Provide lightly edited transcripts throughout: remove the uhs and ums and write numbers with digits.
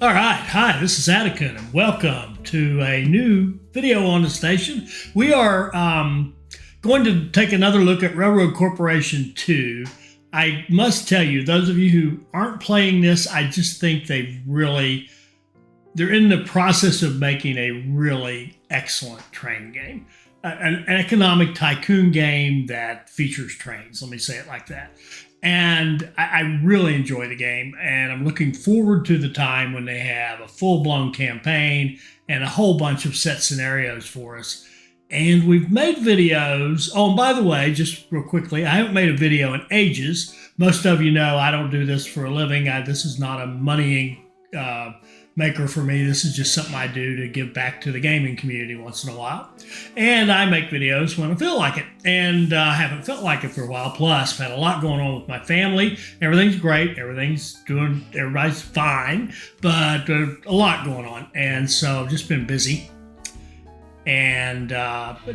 All right, hi, this is Atticus, and welcome to a new video on the station. We are going to take another look at Railroad Corporation 2. I must tell you, those of you who aren't playing this, I just think they're in the process of making a really excellent train game. An economic tycoon game that features trains, let me say it like that. And I really enjoy the game, and I'm looking forward to the time when they have a full-blown campaign and a whole bunch of set scenarios for us. And we've made videos. Oh, and by the way, just real quickly, I haven't made a video in ages. Most of you know I don't do this for a living. This is not a moneying maker for me. This is just something I do to give back to the gaming community once in a while. And I make videos when I feel like it. And I haven't felt like it for a while. Plus, I've had a lot going on with my family. Everything's great. Everybody's fine. But a lot going on. And so I've just been busy. And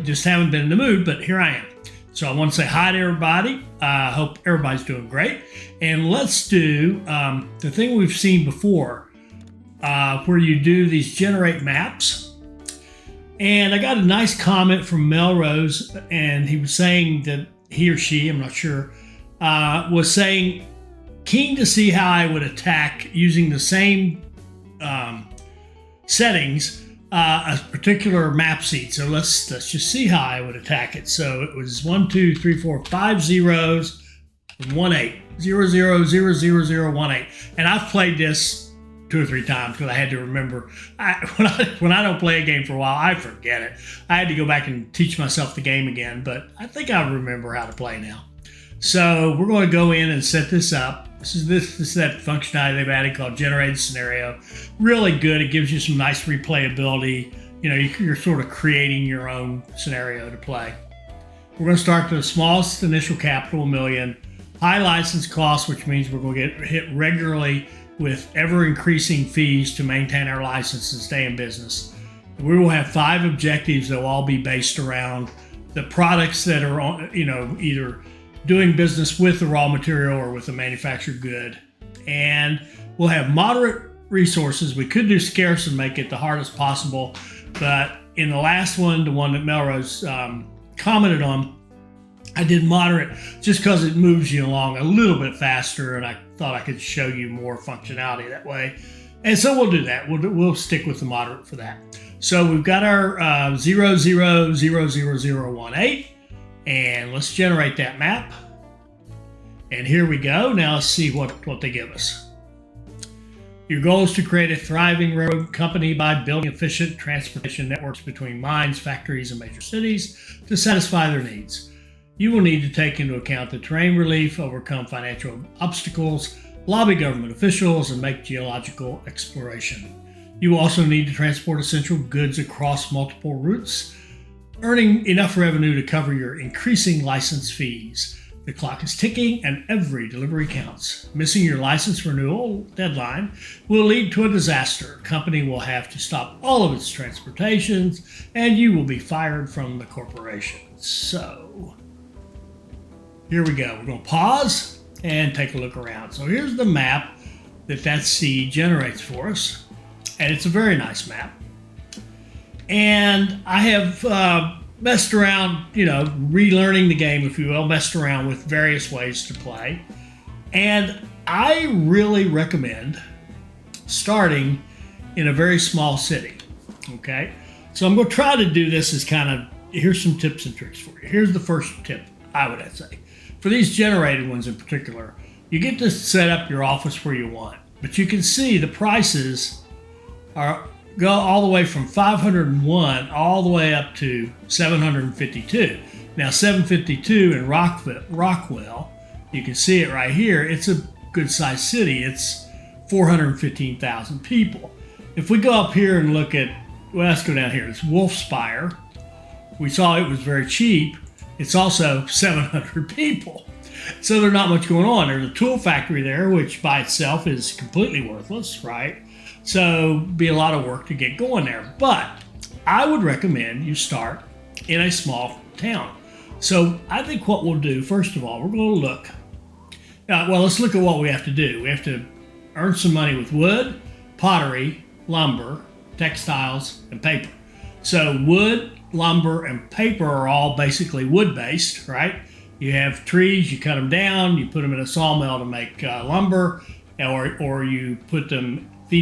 just haven't been in the mood. But here I am. So I want to say hi to everybody. I hope everybody's doing great. And let's do the thing we've seen before. Where you do these generate maps. And I got a nice comment from Melrose, and he was saying that he or she, I'm not sure, was saying, keen to see how I would attack using the same settings, a particular map seed. So let's just see how I would attack it. So it was 1, 2, 3, 4, 5 zeros, 1, 8, 0, 0, 0, 0, 0, 1, 8. And I've played this 2 or 3 times because I had to remember. When I don't play a game for a while, I forget it. I had to go back and teach myself the game again, but I think I remember how to play now. So we're going to go in and set this up. This is that functionality they've added called Generated Scenario. Really good. It gives you some nice replayability. You know, you're sort of creating your own scenario to play. We're going to start with the smallest initial capital, $1 million. High license costs, which means we're going to get hit regularly with ever-increasing fees to maintain our license and stay in business. We will have 5 objectives that will all be based around the products that are on, either doing business with the raw material or with the manufactured good. And we'll have moderate resources. We could do scarce and make it the hardest possible, but in the last one, the one that Melrose commented on, I did moderate just because it moves you along a little bit faster, and I thought I could show you more functionality that way. And so we'll do that. We'll stick with the moderate for that. So we've got our 0, 0, 0, 0, 0, 1, 8, and let's generate that map. And here we go. Now let's see what they give us. Your goal is to create a thriving railroad company by building efficient transportation networks between mines, factories, and major cities to satisfy their needs. You will need to take into account the terrain relief, overcome financial obstacles, lobby government officials, and make geological exploration. You will also need to transport essential goods across multiple routes, earning enough revenue to cover your increasing license fees. The clock is ticking and every delivery counts. Missing your license renewal deadline will lead to a disaster. A company will have to stop all of its transportations, and you will be fired from the corporation. So here we go. We're going to pause and take a look around. So here's the map that seed generates for us. And it's a very nice map. And I have messed around, relearning the game, if you will, messed around with various ways to play. And I really recommend starting in a very small city. Okay? So I'm going to try to do this as here's some tips and tricks for you. Here's the first tip, I would say. For these generated ones in particular, you get to set up your office where you want. But you can see the prices go all the way from 501 all the way up to 752. Now 752 in Rockwell, you can see it right here. It's a good sized city. It's 415,000 people. If we go up here and look at, let's go down here. It's Wolfspire. We saw it was very cheap. It's also 700 people. So there's not much going on. There's a tool factory there, which by itself is completely worthless, right? So be a lot of work to get going there. But I would recommend you start in a small town. So I think what we'll do, first of all, we're going to look. Let's look at what we have to do. We have to earn some money with wood, pottery, lumber, textiles, and paper. So wood, lumber, and paper are all basically wood-based, right? You have trees, you cut them down, you put them in a sawmill to make lumber, or you feed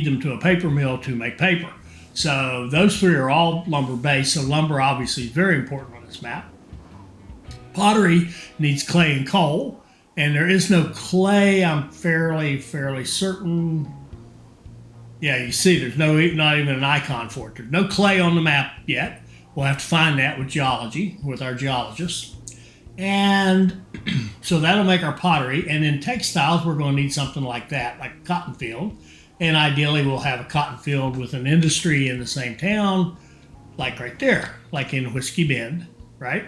them to a paper mill to make paper. So those three are all lumber-based. So lumber obviously is very important on this map. Pottery needs clay and coal, and there is no clay. I'm fairly certain. Yeah, you see, there's not even an icon for it. There's no clay on the map yet. We'll have to find that with geology, with our geologists. And so that'll make our pottery. And in textiles, we're going to need something like that, like a cotton field. And ideally, we'll have a cotton field with an industry in the same town, like right there, like in Whiskey Bend, right?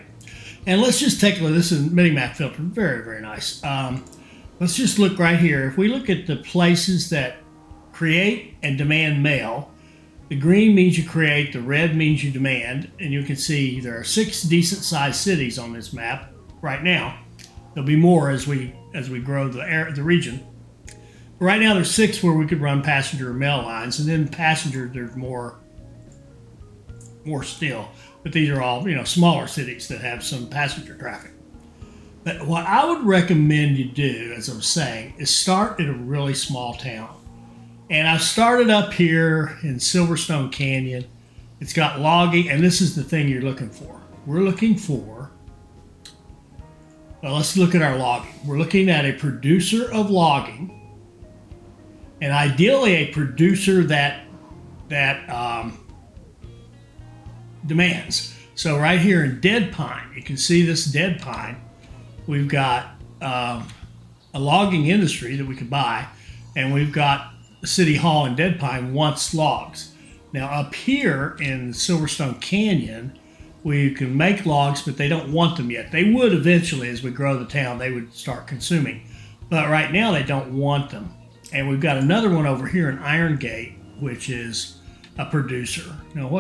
And let's just take a look. This is mini-map filter. Very, very nice. Let's just look right here. If we look at the places that create and demand mail, the green means you create, the red means you demand, and you can see there are 6 decent-sized cities on this map right now. There'll be more as we grow the region. But right now there's 6 where we could run passenger and mail lines, and then passenger there's more still. But these are all smaller cities that have some passenger traffic. But what I would recommend you do, as I was saying, is start in a really small town. And I've started up here in Silverstone Canyon. It's got logging, and this is the thing you're looking for. We're looking for, well, let's look at our logging. We're looking at a producer of logging, and ideally a producer that demands. So right here in Dead Pine, you can see this Dead Pine. We've got a logging industry that we could buy, and we've got City Hall in Dead Pine wants logs. Now up here in Silverstone Canyon, we can make logs, but they don't want them yet. They would eventually, as we grow the town, they would start consuming. But right now they don't want them. And we've got another one over here in Iron Gate, which is a producer. Now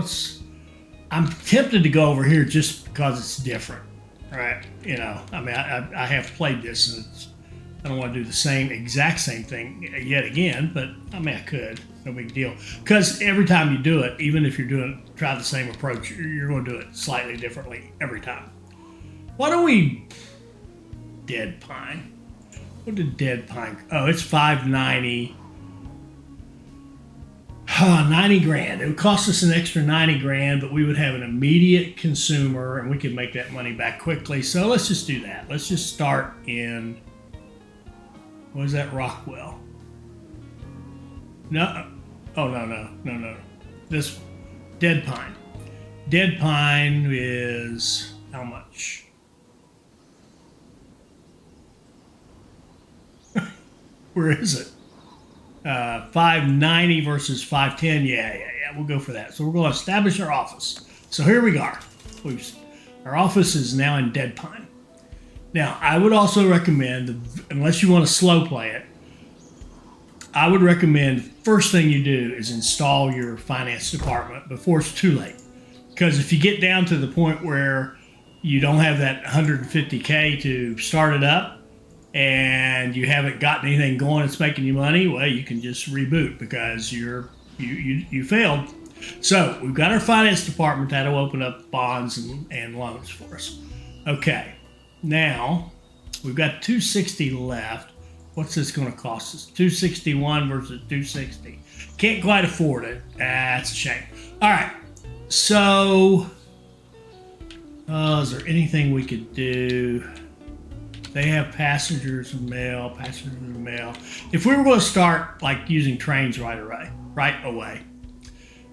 I'm tempted to go over here just because it's different, right? I have played this, and I don't want to do the exact same thing yet again, but I could, no big deal. Because every time you do it, even if you're try the same approach, you're going to do it slightly differently every time. Why don't we Dead Pine? What did Dead Pine? Oh, it's $590. 90 grand. It would cost us an extra 90 grand, but we would have an immediate consumer, and we could make that money back quickly. So let's just do that. Let's just start in. What is that, Rockwell? No. Oh, no. This Dead Pine. Dead Pine is how much? Where is it? 590 versus 510. Yeah. We'll go for that. So we're going to establish our office. So here we are. Our office is now in Dead Pine. Now, I would also recommend, unless you want to slow play it, I would recommend first thing you do is install your finance department before it's too late. Because if you get down to the point where you don't have that $150K to start it up and you haven't gotten anything going that's making you money, well, you can just reboot because you failed. So we've got our finance department that'll open up bonds and loans for us. Okay. Now, we've got 260 left. What's this going to cost us? 261 versus 260. Can't quite afford it. That's a shame. All right. So, is there anything we could do? They have passengers and mail. If we were going to start like using trains right away,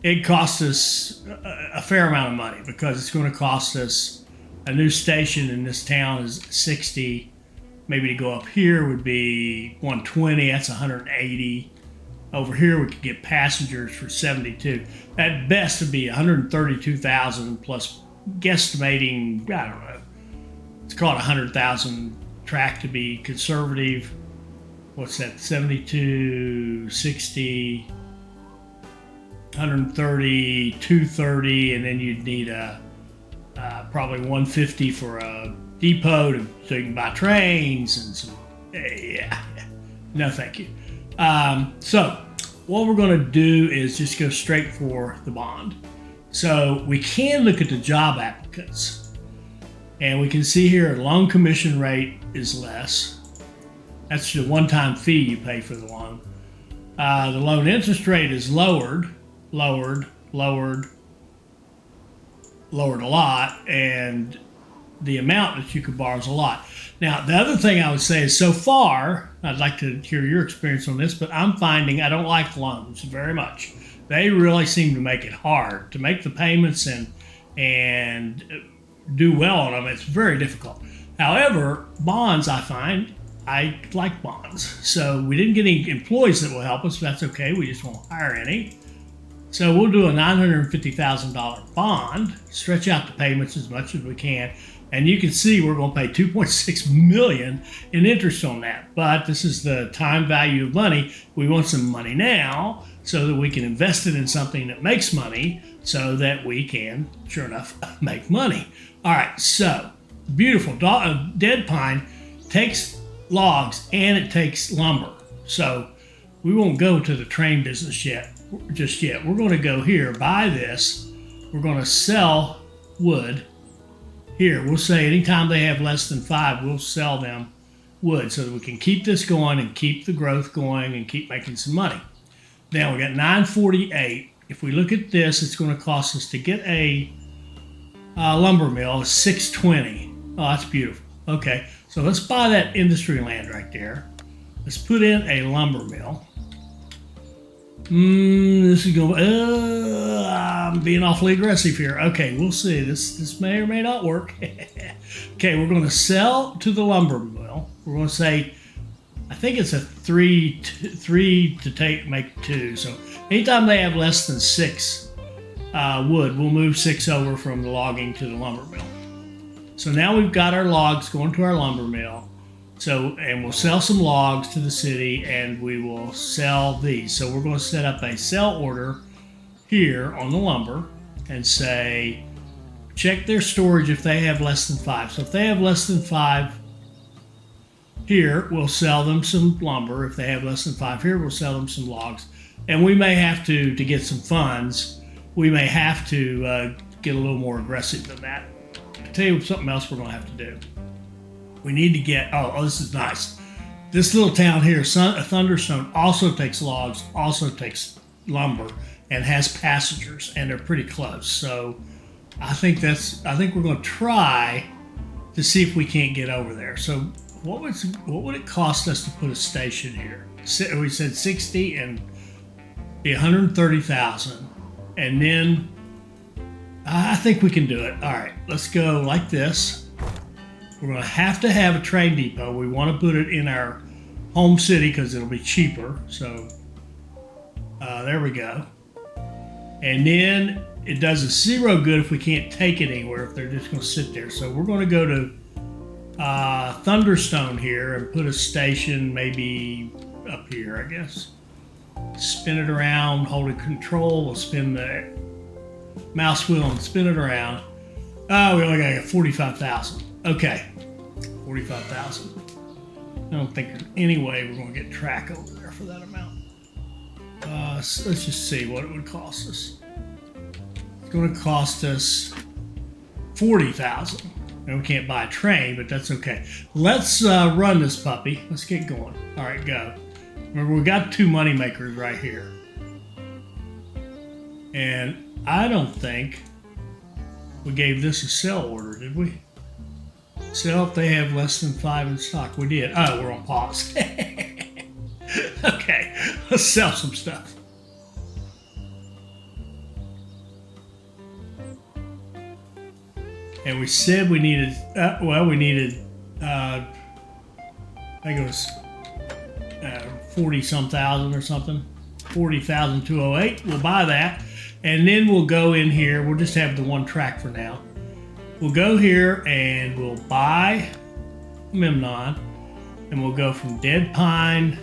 it costs us a fair amount of money because it's going to cost us. A new station in this town is 60. Maybe to go up here would be 120. That's 180. Over here we could get passengers for 72. At best it'd be 132,000 plus guesstimating, I don't know. Let's call it 100,000 track to be conservative. What's that? 72, 60, 130, 230, and then you'd need probably 150 for a depot so you can buy trains and some. No, thank you. So what we're going to do is just go straight for the bond. So we can look at the job applicants, and we can see here a loan commission rate is less. That's the one-time fee you pay for the loan. The loan interest rate is lowered a lot, and the amount that you could borrow is a lot. Now, the other thing I would say is, so far, I'd like to hear your experience on this, but I'm finding I don't like loans very much. They really seem to make it hard to make the payments and do well on them. It's very difficult. However, bonds, I find, I like bonds. So we didn't get any employees that will help us. That's okay. We just won't hire any. So we'll do a $950,000 bond, stretch out the payments as much as we can. And you can see we're going to pay $2.6 million in interest on that. But this is the time value of money. We want some money now so that we can invest it in something that makes money so that we can, sure enough, make money. All right, so beautiful. Dead pine takes logs and it takes lumber. So we won't go to the train business just yet. We're going to go here, buy this. We're going to sell wood. Here, we'll say anytime they have less than 5, we'll sell them wood so that we can keep this going and keep the growth going and keep making some money. Now we got 948. If we look at this, it's going to cost us to get a lumber mill is $620. Oh, that's beautiful. Okay, so let's buy that industry land right there. Let's put in a lumber mill. This is going. I'm being awfully aggressive here. Okay, we'll see. This may or may not work. Okay, we're going to sell to the lumber mill. We're going to say, I think it's a three to make 2. So anytime they have less than 6 wood, we'll move 6 over from the logging to the lumber mill. So now we've got our logs going to our lumber mill. So, and we'll sell some logs to the city and we will sell these. So we're going to set up a sell order here on the lumber and say, check their storage if they have less than 5. So if they have less than 5 here, we'll sell them some lumber. If they have less than 5 here, we'll sell them some logs. And we may have to get some funds, we may have to get a little more aggressive than that. I'll tell you something else we're going to have to do. We need to get, oh, this is nice. This little town here, Thunderstone, also takes logs, also takes lumber, and has passengers, and they're pretty close. So I think we're going to try to see if we can't get over there. So what would it cost us to put a station here? We said 60 and be 130,000, and then I think we can do it. All right, let's go like this. We're going to have a train depot. We want to put it in our home city because it'll be cheaper. So there we go. And then it does us zero good if we can't take it anywhere, if they're just going to sit there. So we're going to go to Thunderstone here and put a station maybe up here, I guess. Spin it around, hold it control. We'll spin the mouse wheel and spin it around. Oh, we only got 45,000. Okay, 45,000. I don't think there's any way we're going to get track over there for that amount. So let's just see what it would cost us. It's going to cost us 40,000. And we can't buy a train, but that's okay. Let's run this puppy. Let's get going. All right, go. Remember, we got 2 money makers right here. And I don't think we gave this a sell order, did we? Sell if they have less than 5 in stock. We did. Oh, we're on pause. Okay, let's sell some stuff. And we said we needed, I think it was 40-some thousand or something. 40,208. We'll buy that. And then we'll go in here. We'll just have the one track for now. We'll go here and we'll buy Memnon. And we'll go from Dead Pine.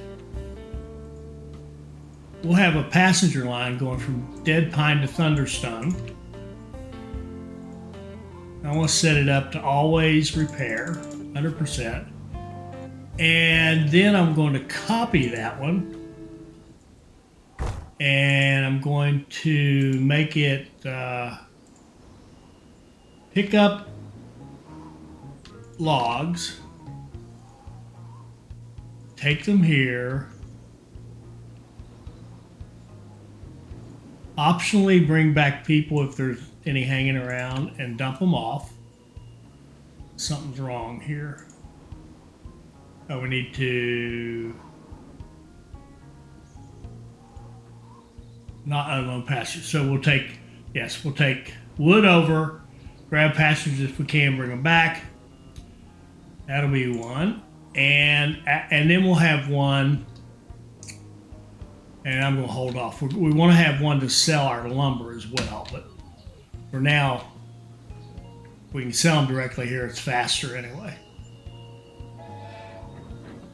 We'll have a passenger line going from Dead Pine to Thunderstone. I want to set it up to always repair, 100%. And then I'm going to copy that one. And I'm going to make it pick up logs, take them here, optionally bring back people if there's any hanging around, and dump them off. Something's wrong here. Oh, we need to not unload passengers. So we'll take, yes, we'll take wood over, grab passengers if we can, bring them back. That'll be one. And then we'll have one, and I'm going to hold off. We want to have one to sell our lumber as well, but for now, we can sell them directly here. It's faster anyway.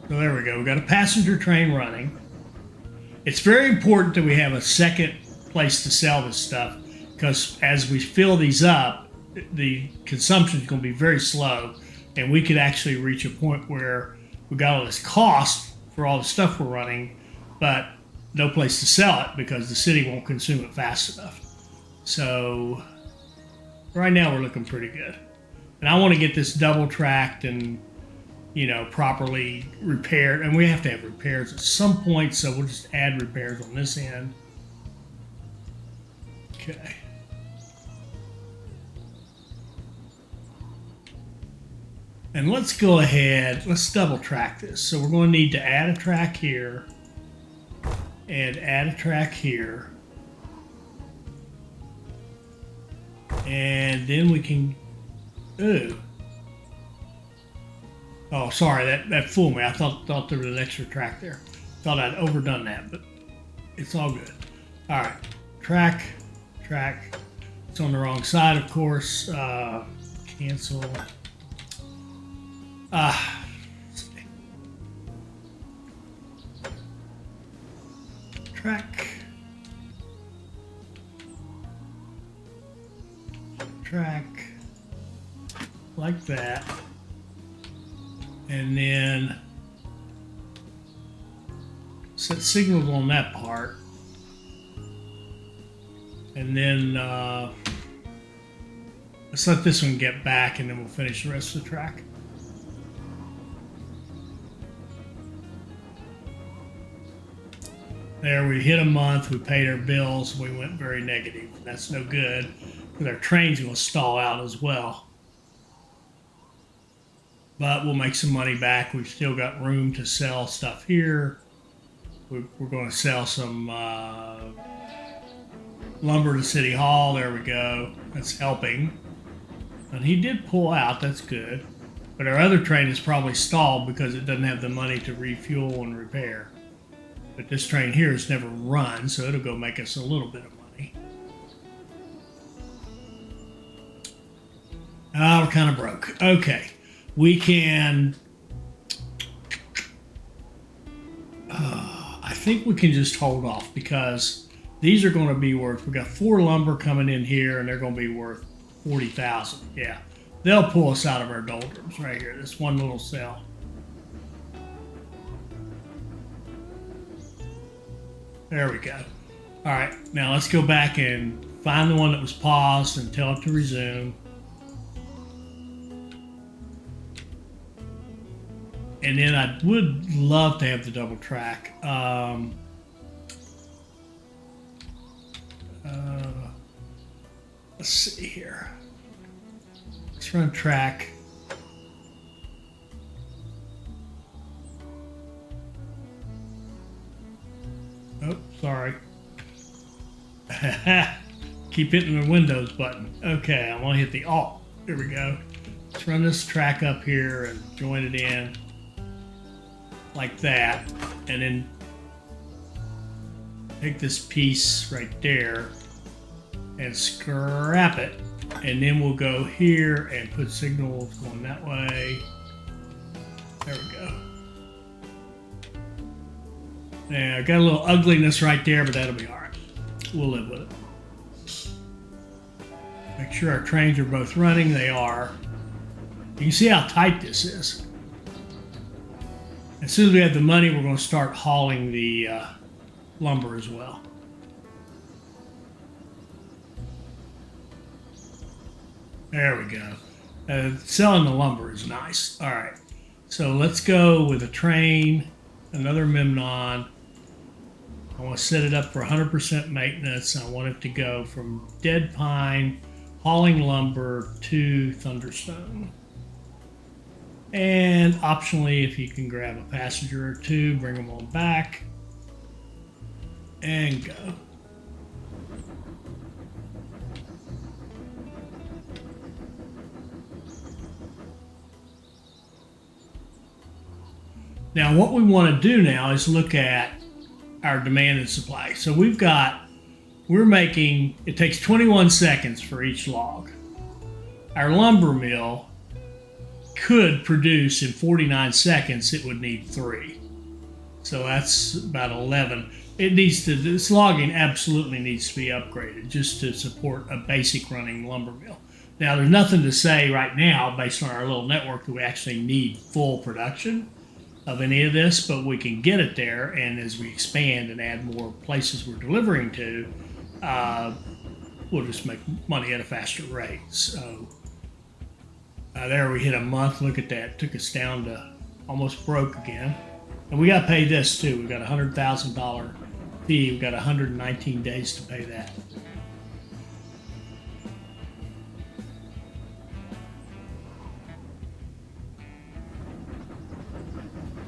So there we go. We've got a passenger train running. It's very important that we have a second place to sell this stuff, because as we fill these up, the consumption is going to be very slow, and we could actually reach a point where we got all this cost for all the stuff we're running, but no place to sell it because the city won't consume it fast enough. So right now we're looking pretty good. And I want to get this double tracked and, you know, properly repaired. And we have to have repairs at some point, so we'll just add repairs on this end. Okay. And let's go ahead, let's double track this. So we're going to need to add a track here and add a track here. And then we can, oh, sorry, that fooled me. I thought there was an extra track there. Thought I'd overdone that, but it's all good. All right, track. It's on the wrong side, of course. Cancel. Let's see. Track, like that, and then set signals on that part, and then let's let this one get back, and then we'll finish the rest of the track. There, we hit a month, we paid our bills, we went very negative. That's no good, because our train's going to stall out as well. But we'll make some money back. We've still got room to sell stuff here. We're going to sell some lumber to City Hall. There we go. That's helping. And he did pull out, that's good. But our other train is probably stalled because it doesn't have the money to refuel and repair. But this train here has never run, so it'll go make us a little bit of money. We're kind of broke. Okay, we can... I think we can just hold off because these are going to be worth... We've got 4 lumber coming in here, and they're going to be worth 40,000. Yeah, they'll pull us out of our doldrums right here. This one little cell. There we go. All right, now let's go back and find the one that was paused and tell it to resume. And then I would love to have the double track. Let's see here. Let's run track. Oh, sorry. Keep hitting the Windows button. Okay, I want to hit the Alt. There we go. Let's run this track up here and join it in like that. And then take this piece right there and scrap it. And then we'll go here and put signals going that way. There we go. Yeah, I got a little ugliness right there, but that'll be all right. We'll live with it. Make sure our trains are both running. They are. You can see how tight this is. As soon as we have the money, we're going to start hauling the lumber as well. There we go. Selling the lumber is nice. All right. So let's go with a train, another Memnon. I want to set it up for 100% maintenance. I want it to go from dead pine, hauling lumber to Thunderstone. And optionally, if you can grab a passenger or two, bring them on back and go. Now, what we want to do now is look at our demand and supply. So we're making, it takes 21 seconds for each log. Our lumber mill could produce in 49 seconds, it would need 3. So that's about 11. This logging absolutely needs to be upgraded just to support a basic running lumber mill. Now, there's nothing to say right now, based on our little network, that we actually need full production of any of this, but we can get it there. And as we expand and add more places we're delivering to, we'll just make money at a faster rate. So there we hit a month. Look at that. Took us down to almost broke again. And we got to pay this too. We got a $100,000 fee. We got 119 days to pay that.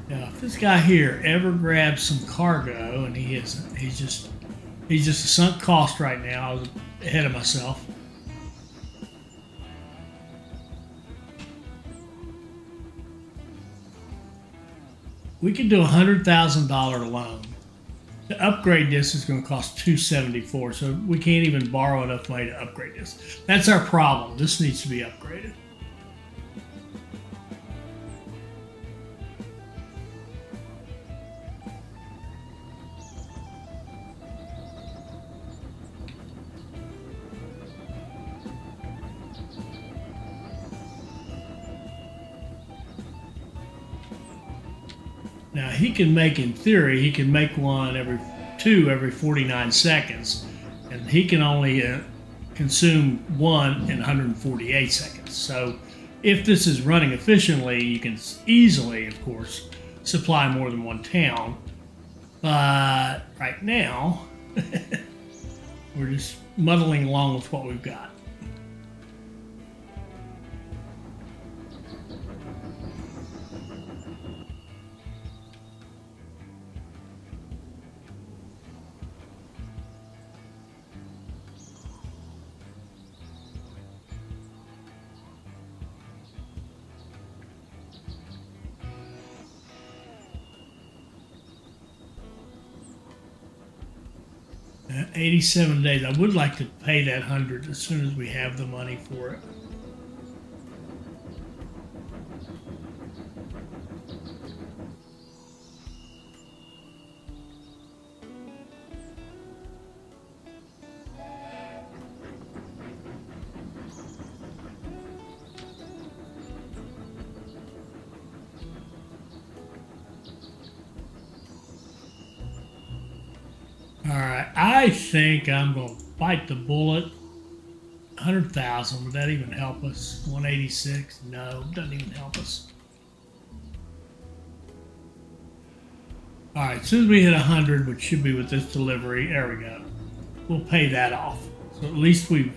Now, if this guy here ever grabs some cargo, and he isn't, he's just a sunk cost right now. I was ahead of myself. We could do a $100,000 loan. To upgrade this is going to cost $274, so we can't even borrow enough money to upgrade this. That's our problem. This needs to be upgraded. Now he can make, in theory, he can make two every 49 seconds, and he can only consume one in 148 seconds. So if this is running efficiently, you can easily, of course, supply more than one town. But right now, we're just muddling along with what we've got. At 87 days. I would like to pay that 100 as soon as we have the money for it. All right, I think I'm going to bite the bullet. 100,000, would that even help us? 186? No, doesn't even help us. All right, as soon as we hit 100, which should be with this delivery, there we go. We'll pay that off. So at least we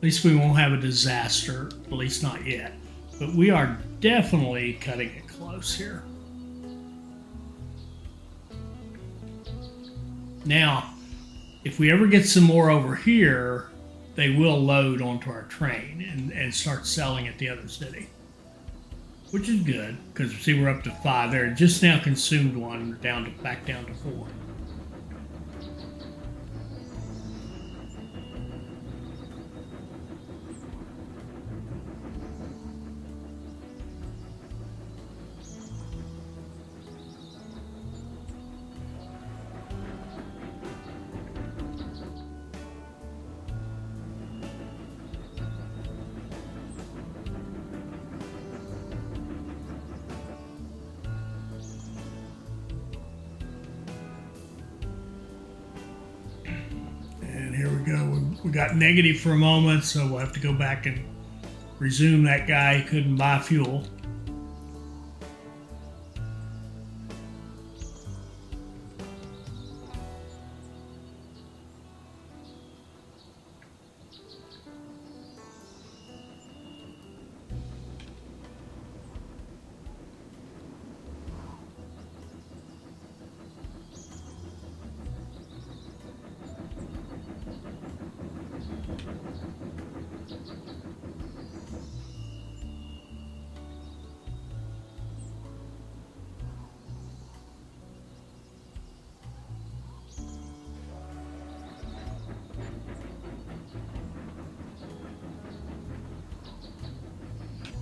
won't have a disaster, at least not yet. But we are definitely cutting it close here. Now, if we ever get some more over here, they will load onto our train and start selling at the other city, which is good because see, we're up to 5 there. Just now consumed one, back down to 4. Here we go. We got negative for a moment, so we'll have to go back and resume that guy. He couldn't buy fuel.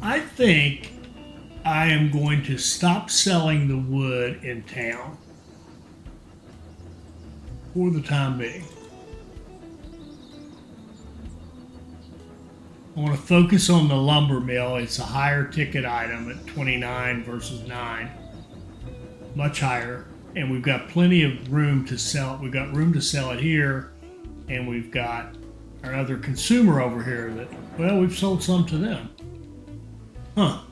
I think I am going to stop selling the wood in town for the time being. I want to focus on the lumber mill. It's a higher ticket item at 29 versus 9, much higher, and we've got plenty of room to sell. We've got room to sell it here, and we've got our other consumer over here that, well, we've sold some to them. Huh.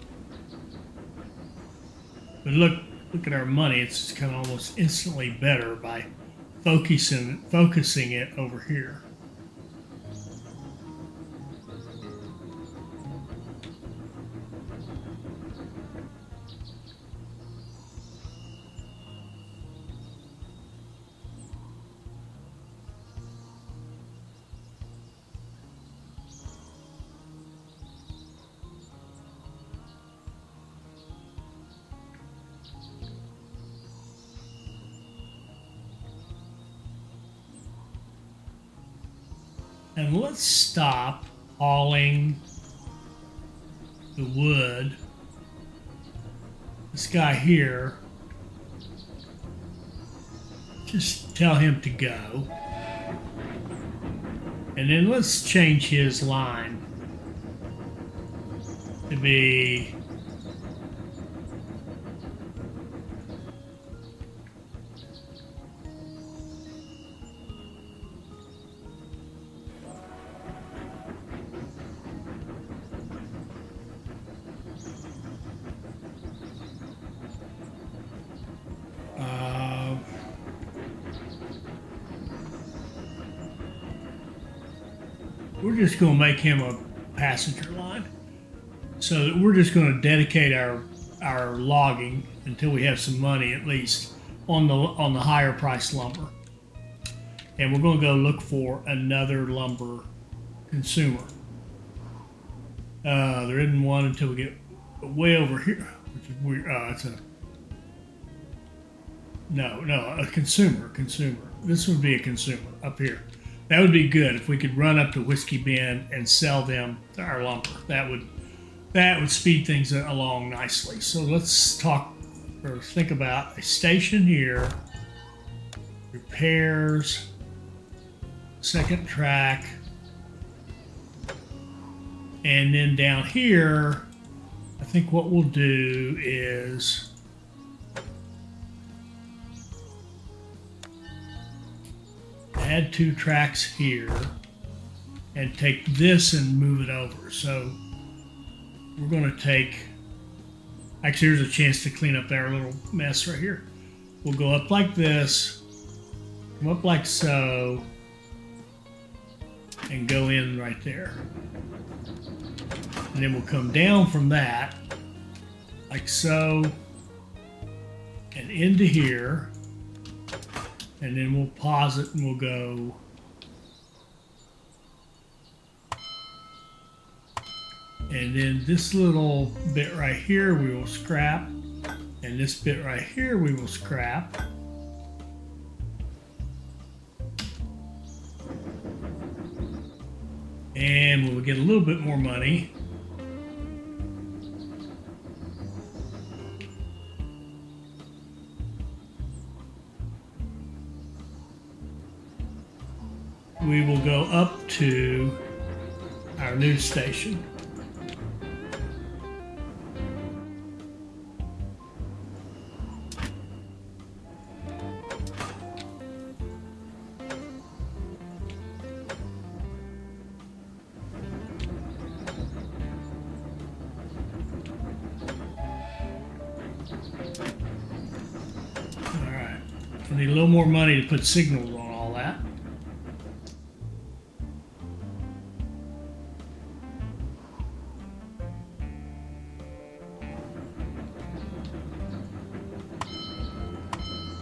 But look at our money. It's kind of almost instantly better by focusing it over here. And let's stop hauling the wood. This guy here, just tell him to go. And then let's change his line to be we're just going to make him a passenger line. So that we're just going to dedicate our logging until we have some money at least on the higher price lumber. And we're going to go look for another lumber consumer. There isn't one until we get way over here, which is weird. It's a consumer. This would be a consumer up here. That would be good if we could run up to Whiskey Bend and sell them our lumber. That would speed things along nicely. So let's talk or think about a station here, repairs, second track, and then down here, I think what we'll do is add 2 tracks here and take this and move it over. So we're going to take, actually here's a chance to clean up our little mess right here. We'll go up like this, come up like so, and go in right there. And then we'll come down from that, like so, and into here. And then we'll pause it and we'll go and then this little bit right here we will scrap, and this bit right here we will scrap. And we'll get a little bit more money. We will go up to our news station. need a little more money to put signals on all that.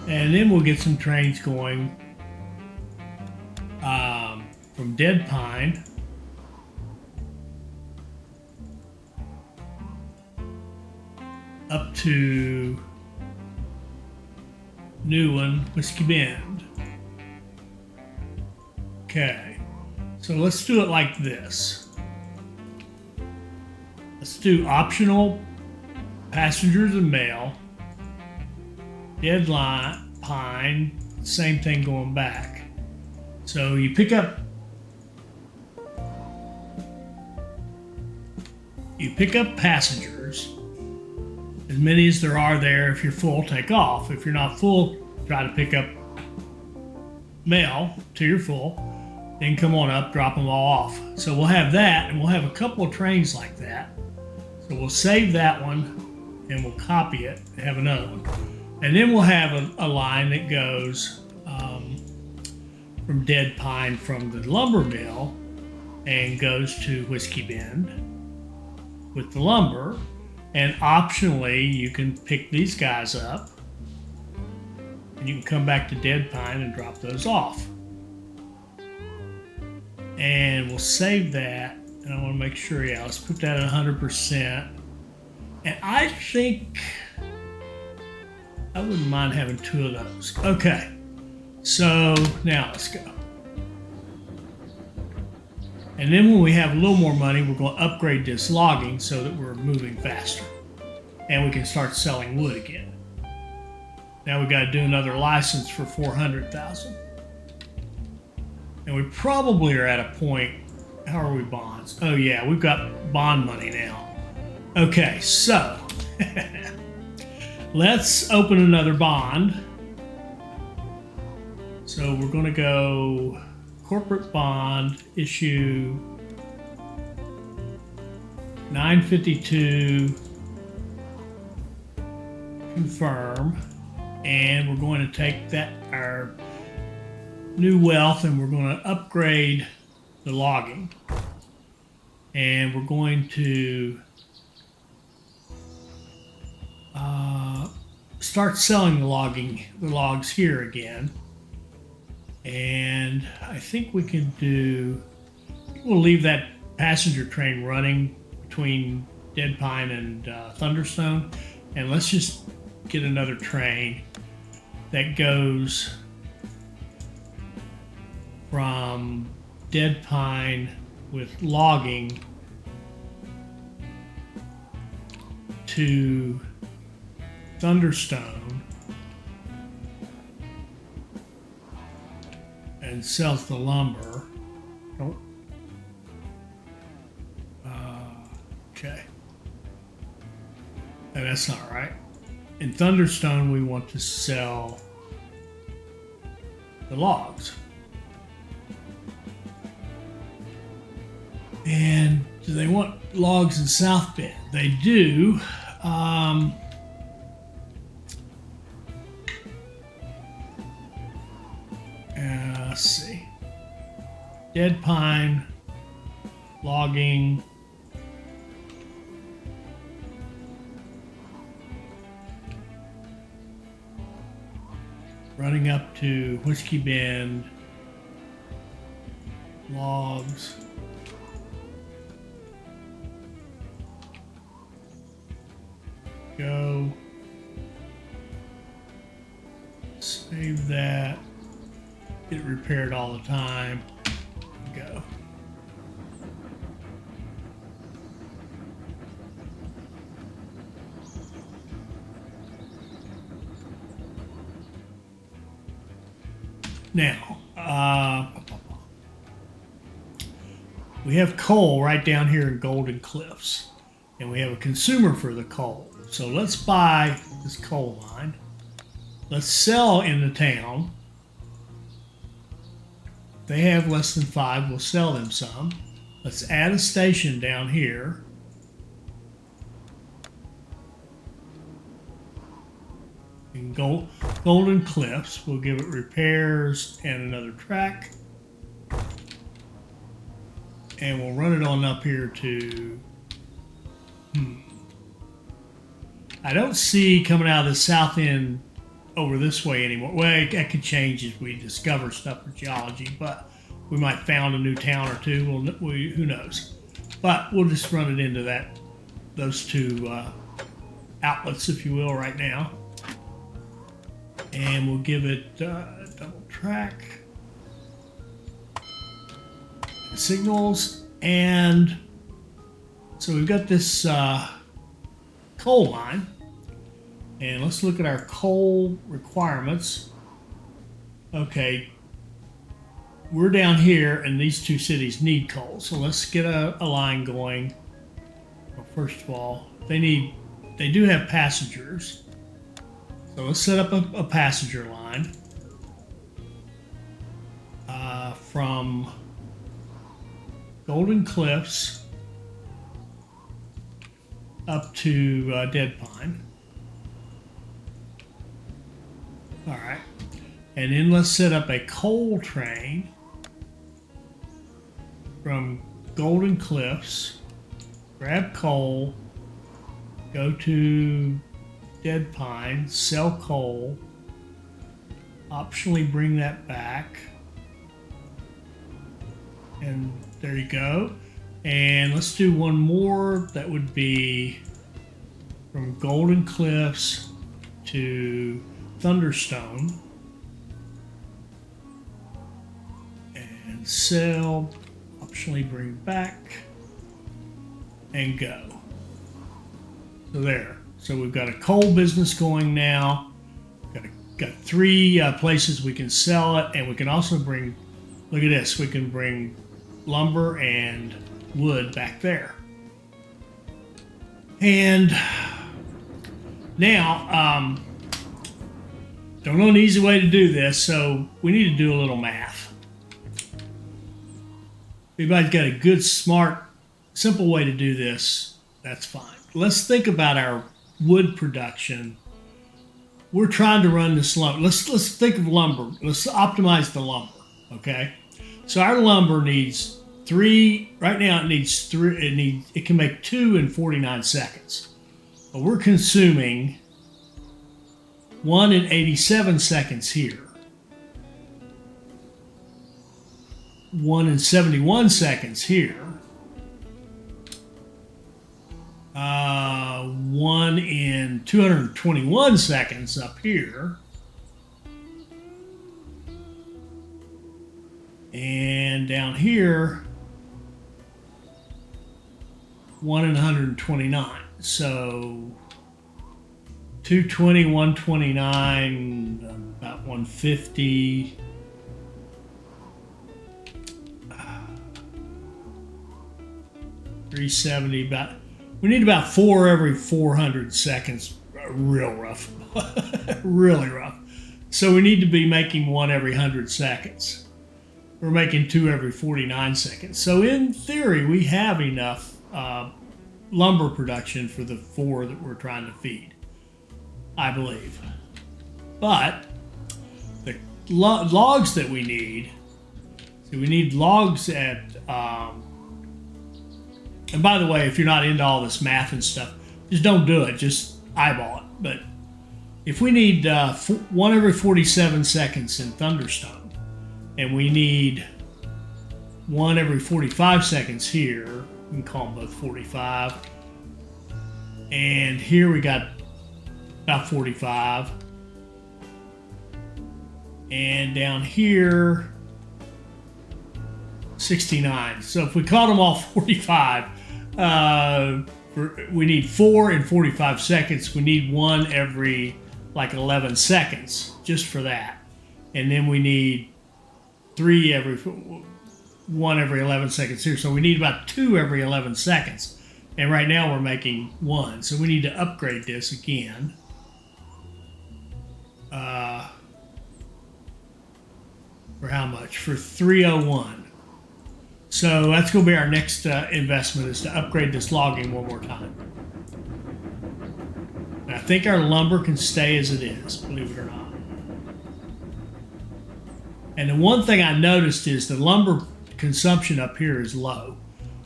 And then we'll get some trains going from Dead Pine up to New One, Whiskey Bend. Okay, so let's do it like this. Let's do optional passengers and mail. Dead Pine, same thing going back. So you pick up passengers, as many as there are there. If you're full, take off. If you're not full, try to pick up mail till you're full. Then come on up, drop them all off. So we'll have that, and we'll have a couple of trains like that. So we'll save that one, and we'll copy it and have another one. And then we'll have a line that goes from Dead Pine from the lumber mill and goes to Whiskey Bend with the lumber. And optionally, you can pick these guys up and you can come back to Dead Pine and drop those off. And we'll save that. And I want to make sure, yeah, let's put that at 100%. And I think I wouldn't mind having 2 of those. Okay, so now let's go. And then when we have a little more money, we're going to upgrade this logging so that we're moving faster. And we can start selling wood again. Now we've got to do another license for $400,000. And we probably are at a point, how are we bonds? Oh yeah, we've got bond money now. Okay, so let's open another bond. So we're going to go corporate bond issue 952 confirm, and we're going to take that our new wealth and we're going to upgrade the logging, and we're going to start selling the logs here again. And I think we can we'll leave that passenger train running between Dead Pine and Thunderstone, and let's just get another train that goes from Dead Pine with logging to Thunderstone and sells the lumber. Okay. And that's not right. In Thunderstone, we want to sell the logs. And do they want logs in South Bend? They do. Let's see. Dead Pine, logging. Running up to Whiskey Bend, logs. Go. Save that. Get it repaired all the time. Go. Now, we have coal right down here in Golden Cliffs, and we have a consumer for the coal. So let's buy this coal mine. Let's sell in the town. If they have less than 5, we'll sell them some. Let's add a station down here. in Golden Cliffs. We'll give it repairs and another track. And we'll run it on up here to, I don't see coming out of the south end over this way anymore. Well, that could change as we discover stuff for geology, but we might found a new town or two. Who knows? But we'll just run it into those two outlets, if you will, right now. And we'll give it double track. Signals, and so we've got this coal mine, and let's look at our coal requirements. Okay, we're down here and these two cities need coal, so let's get a line going. Well, first of all, they do have passengers, so let's set up a passenger line from Golden Cliffs up to Dead Pine. All right. And then let's set up a coal train from Golden Cliffs, grab coal, go to Dead Pine, sell coal, optionally bring that back. And there you go. And let's do one more. That would be from Golden Cliffs to Thunderstone. And sell, optionally bring back, and go. So there. So we've got a coal business going now. Got three places we can sell it, and we can also bring, look at this, we can bring lumber and wood back there. And now, don't know an easy way to do this, so we need to do a little math. If anybody's got a good, smart, simple way to do this, that's fine. Let's think about our wood production. We're trying to run this lumber. Let's think of lumber. Let's optimize the lumber, okay? So our lumber needs 3, right now it needs 3, it can make 2 in 49 seconds. But we're consuming 1 in 87 seconds here. 1 in 71 seconds here. 1 in 221 seconds up here. And down here, 1 in 129. So 220, 129, about 150. 370, about, we need about 4 every 400 seconds. Real rough. Really rough. So we need to be making 1 every 100 seconds. We're making 2 every 49 seconds. So in theory, we have enough lumber production for the 4 that we're trying to feed, I believe. But the logs that we need, so we need logs at, and by the way, if you're not into all this math and stuff, just don't do it, just eyeball it. But if we need 1 every 47 seconds in Thunderstone, and we need 1 every 45 seconds here, we can call them both 45. And here we got about 45. And down here, 69. So if we caught them all 45, we need 4 in 45 seconds. We need 1 every like 11 seconds just for that. And then we need 1 every 11 seconds here. So we need about 2 every 11 seconds. And right now we're making 1. So we need to upgrade this again. For how much? For 301. So that's going to be our next investment, is to upgrade this logging one more time. I think our lumber can stay as it is, believe it or not. And the one thing I noticed is the lumber consumption up here is low.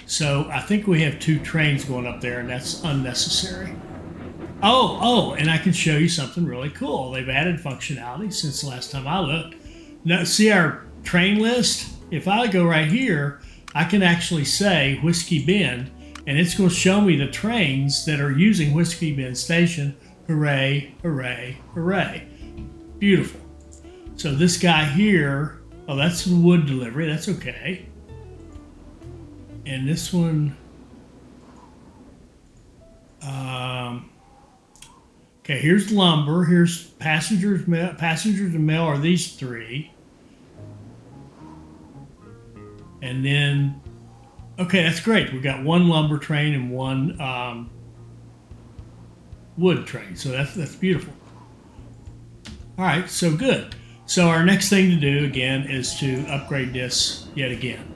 So I think we have 2 trains going up there, and that's unnecessary. Oh, and I can show you something really cool. They've added functionality since the last time I looked. Now, see our train list? If I go right here, I can actually say Whiskey Bend, and it's going to show me the trains that are using Whiskey Bend Station. Hooray, hooray, hooray. Beautiful. So this guy here, oh, that's wood delivery. That's okay. And this one, okay, here's lumber. Here's passengers and mail are these 3. And then, okay, that's great. We've got 1 lumber train and 1 wood train. So that's beautiful. All right, so good. So our next thing to do again is to upgrade this yet again.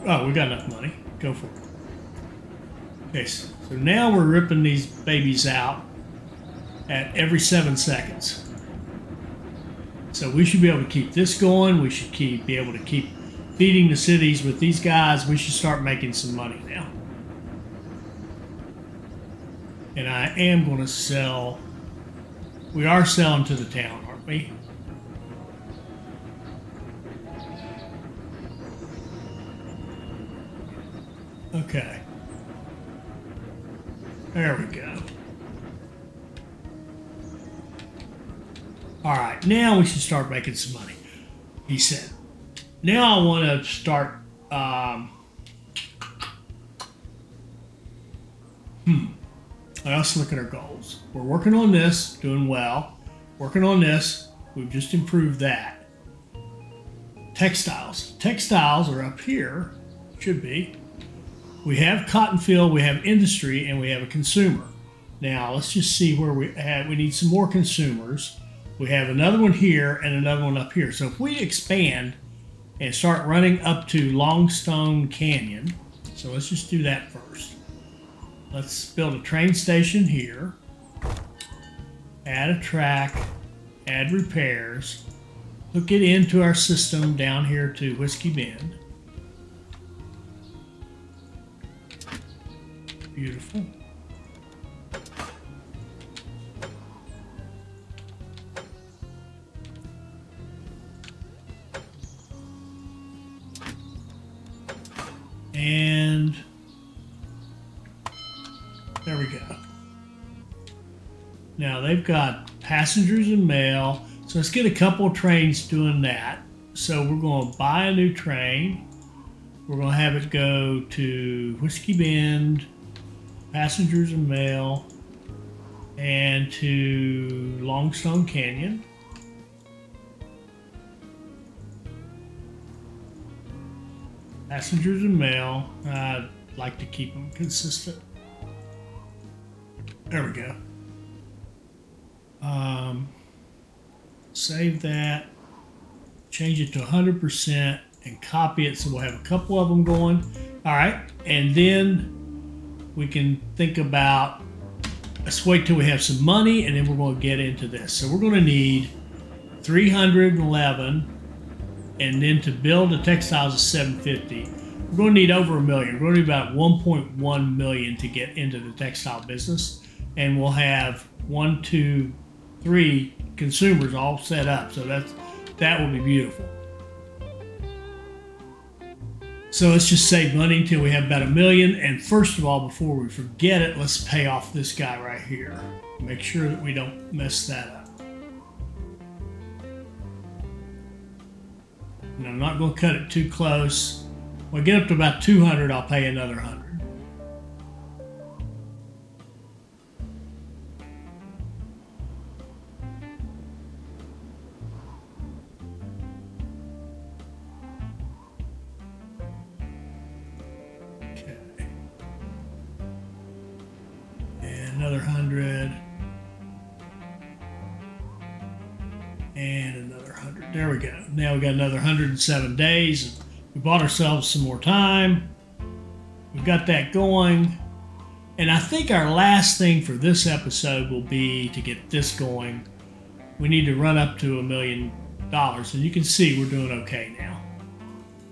Oh, we got enough money. Go for it. Okay, so now we're ripping these babies out at every 7 seconds. So we should be able to keep this going. We should be able to keep feeding the cities with these guys. We should start making some money now. And I am going to sell. We are selling to the town, aren't we? Okay. There we go. All right, now we should start making some money, he said. Now I want to start, let's look at our goals. We're working on this, doing well. Working on this, we've just improved that. Textiles. Textiles are up here, should be. We have cotton field, we have industry, and we have a consumer. Now, let's just see where we need some more consumers. We have another one here and another one up here. So if we expand and start running up to Longstone Canyon, so let's just do that first. Let's build a train station here, add a track, add repairs, hook it into our system down here to Whiskey Bend. Beautiful. And there we go. Now they've got passengers and mail. So let's get a couple of trains doing that. So we're going to buy a new train. We're going to have it go to Whiskey Bend, passengers and mail, and to Longstone Canyon. Passengers and mail. I'd like to keep them consistent. There we go. Save that. Change it to 100% and copy it so we'll have a couple of them going. All right, and then we can think about, let's wait till we have some money and then we're going to get into this. So we're going to need 311, and then to build the textiles is 750. We're going to need over $1 million. We're going to need about 1.1 million to get into the textile business, and we'll have 1, 2, 3 consumers all set up. So that will be beautiful. So let's just save money until we have about $1 million. And first of all, before we forget it, let's pay off this guy right here. Make sure that we don't mess that up. And I'm not going to cut it too close. When I get up to about 200, I'll pay another 100. Another 100, and another 100. There we go. Now we got another 107 days. We bought ourselves some more time. We've got that going. And I think our last thing for this episode will be to get this going. We need to run up to $1 million, and you can see we're doing okay now.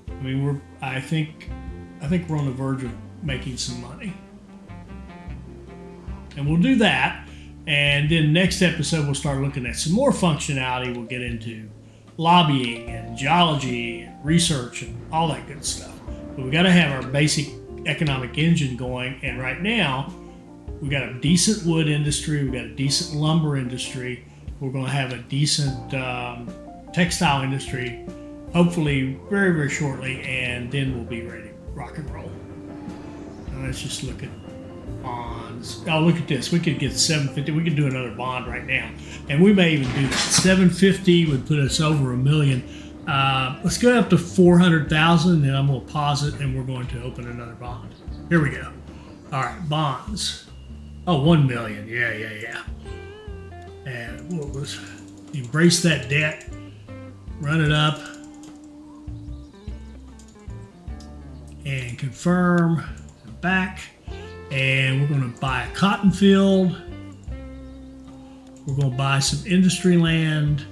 I mean, I think we're on the verge of making some money, and we'll do that. And then next episode, we'll start looking at some more functionality. We'll get into lobbying and geology and research and all that good stuff. But we got to have our basic economic engine going. And right now, we got a decent wood industry. We got a decent lumber industry. We're going to have a decent textile industry, hopefully very, very shortly. And then we'll be ready to rock and roll. Now let's just look at bonds. Oh, look at this. We could get 750. We could do another bond right now. And we may even do that. 750 would put us over $1 million. Let's go up to 400,000, and I'm going to pause it, and we're going to open another bond. Here we go. All right, bonds. Oh, 1 million. Yeah. And what was embrace that debt, run it up, and confirm back. And we're going to buy a cotton field. We're going to buy some industry land.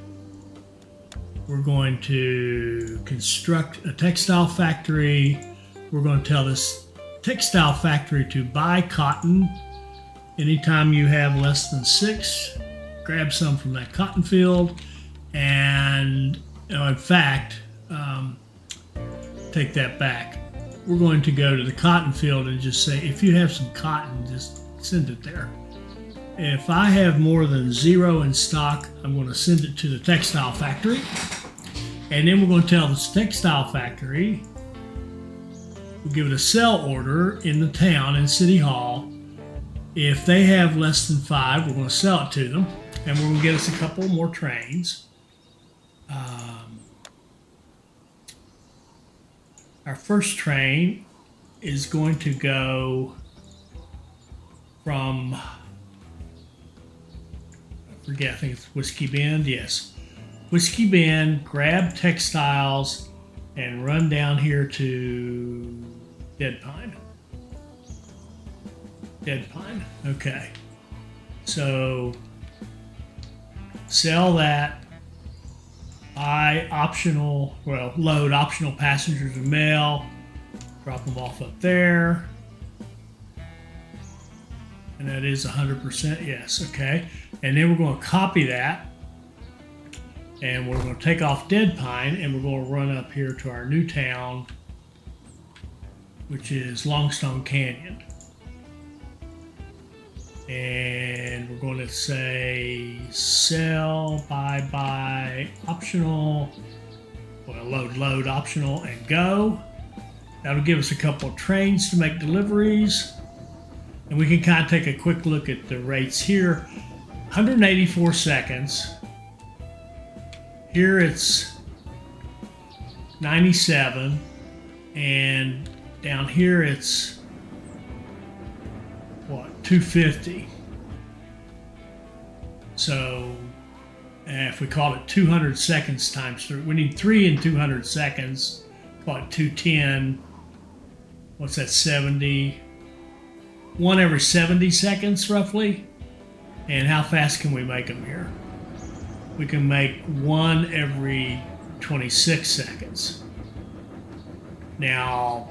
We're going to construct a textile factory. We're going to tell this textile factory to buy cotton. Anytime you have less than 6, grab some from that cotton field. And in fact, take that back. We're going to go to the cotton field and just say, if you have some cotton, just send it there. If I have more than 0 in stock, I'm going to send it to the textile factory. And then we're going to tell this textile factory, we'll give it a sell order in the town, in City Hall. If they have less than 5, we're going to sell it to them. And we're going to get us a couple more trains. Our first train is going to go from, I think it's Whiskey Bend, yes. Whiskey Bend, grab textiles, and run down here to Dead Pine. Okay. So, sell that. Buy optional, load optional passengers and mail. Drop them off up there. And that is 100%, yes, okay. And then we're going to copy that. And we're going to take off Dead Pine, and we're going to run up here to our new town, which is Longstone Canyon. And we're going to say sell, buy, optional, load, optional, and go. That'll give us a couple of trains to make deliveries. And we can kind of take a quick look at the rates here. 184 seconds. Here it's 97. And down here it's 250. So if we call it 200 seconds times 3, we need 3 in 200 seconds. Call it 210. What's that, 70? 1 every 70 seconds, roughly. And how fast can we make them here? We can make 1 every 26 seconds. Now,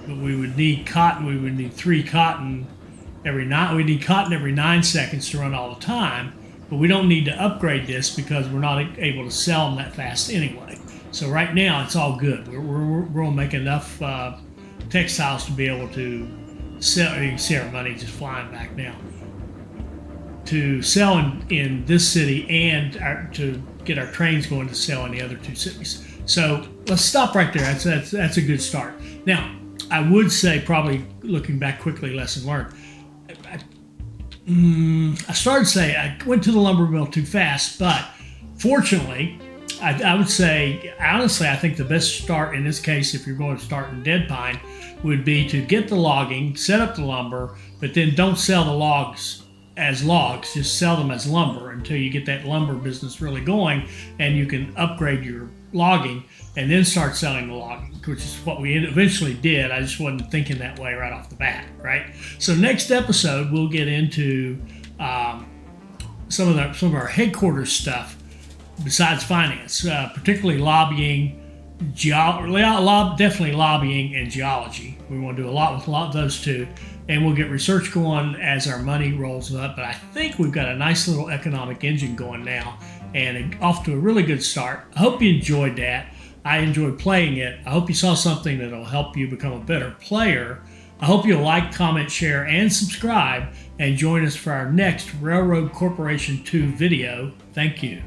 but we would need cotton. We would need 3 cotton every 9. We need cotton every 9 seconds to run all the time. But we don't need to upgrade this because we're not able to sell them that fast anyway. So right now it's all good. We're going to make enough textiles to be able to sell. You can see our money just flying back now. To sell in this city and to get our trains going to sell in the other 2 cities. So let's stop right there. That's a good start. Now, I would say, probably looking back quickly, lesson learned. I started saying I went to the lumber mill too fast, but fortunately, I would say, honestly, I think the best start in this case, if you're going to start in Dead Pine, would be to get the logging, set up the lumber, but then don't sell the logs as logs, just sell them as lumber until you get that lumber business really going, and you can upgrade your logging and then start selling the logging, which is what we eventually did. I just wasn't thinking that way right off the bat, right? So next episode, we'll get into some of our headquarters stuff besides finance, particularly lobbying, definitely lobbying and geology. We want to do a lot of those two, and we'll get research going as our money rolls up. But I think we've got a nice little economic engine going now, and off to a really good start. I hope you enjoyed that. I enjoyed playing it. I hope you saw something that'll help you become a better player. I hope you'll like, comment, share, and subscribe, and join us for our next Railroad Corporation 2 video. Thank you.